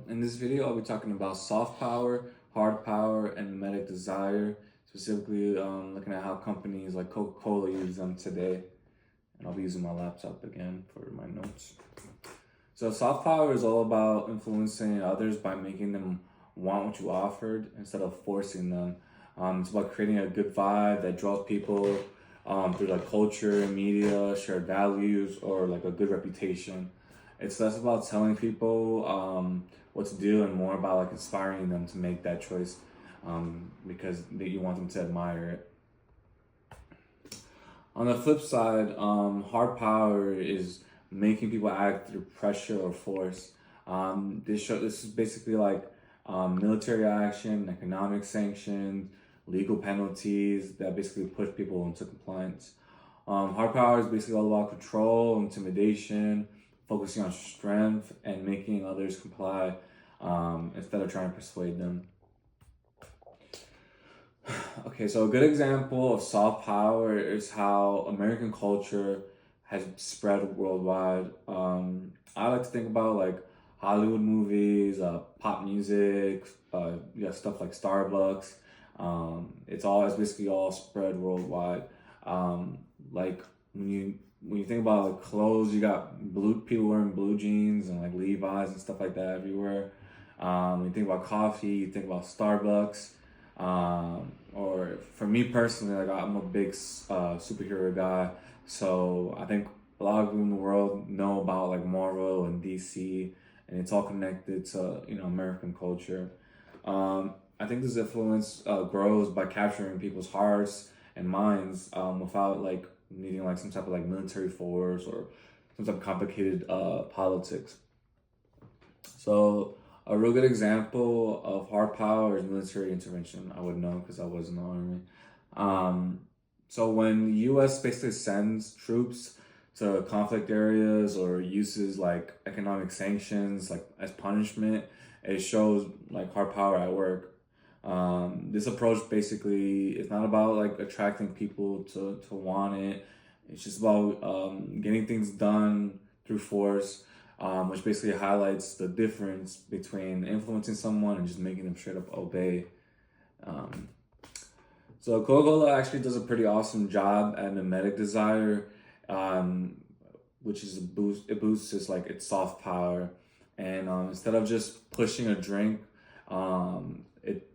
In this video, I'll be talking about soft power, hard power, and mimetic desire. Specifically, looking at how companies like Coca-Cola use them today. And I'll be using my laptop again for my notes. So soft power is all about influencing others by making them want what you offered instead of forcing them. It's about creating a good vibe that draws people through like culture, media, shared values, or like a good reputation. It's less about telling people what to do and more about like inspiring them to make that choice because you want them to admire it. On the flip side, hard power is making people act through pressure or force. This is basically like military action, economic sanctions, legal penalties that basically push people into compliance. Hard power is basically all about control, intimidation, focusing on strength, and making others comply instead of trying to persuade them. Okay, so a good example of soft power is how American culture has spread worldwide. I like to think about like Hollywood movies, pop music, stuff like Starbucks. It's basically all spread worldwide. Like when you think about like clothes, you got blue people wearing blue jeans and like Levi's and stuff like that everywhere. When you think about coffee, you think about Starbucks. Or for me personally, like I'm a big superhero guy, so I think a lot of people in the world know about like Marvel and DC, and it's all connected to American culture. I think this influence grows by capturing people's hearts and minds without like needing like some type of like military force or some type of complicated politics. So a real good example of hard power is military intervention. I would know because I was in the army. So when the U.S. basically sends troops to conflict areas or uses like economic sanctions like as punishment, it shows like hard power at work. This approach basically is not about like attracting people to want it. It's just about getting things done through force, which basically highlights the difference between influencing someone and just making them straight up obey. Um, so Coca-Cola actually does a pretty awesome job at mimetic desire, um, which is a boost. It boosts its soft power, and instead of just pushing a drink,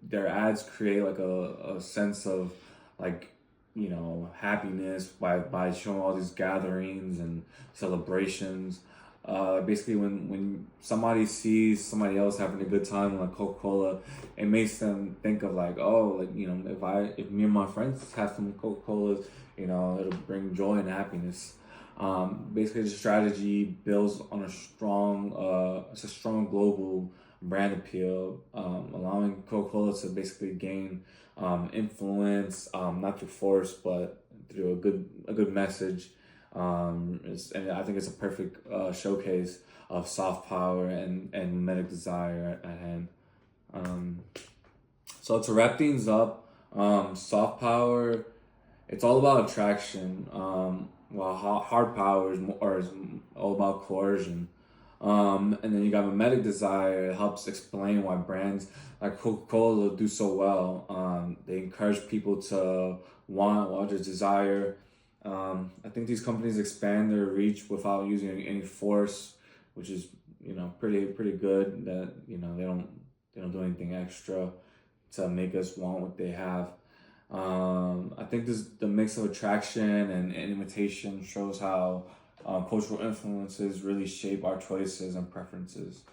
their ads create like a sense of like happiness by showing all these gatherings and celebrations. Basically, when somebody sees somebody else having a good time like Coca-Cola, it makes them think of like, oh, like if me and my friends have some Coca-Colas, it'll bring joy and happiness. Basically, the strategy builds on it's a strong global brand appeal, allowing Coca-Cola to basically gain influence, not through force, but through a good message. And I think it's a perfect showcase of soft power and mimetic desire at hand. Um, so to wrap things up, soft power, it's all about attraction. While hard power is all about coercion. And then you got mimetic desire. It helps explain why brands like Coca-Cola do so well. They encourage people to want what others desire. I think these companies expand their reach without using any force, which is pretty good. That they don't do anything extra to make us want what they have. I think the mix of attraction and imitation shows how cultural influences really shape our choices and preferences.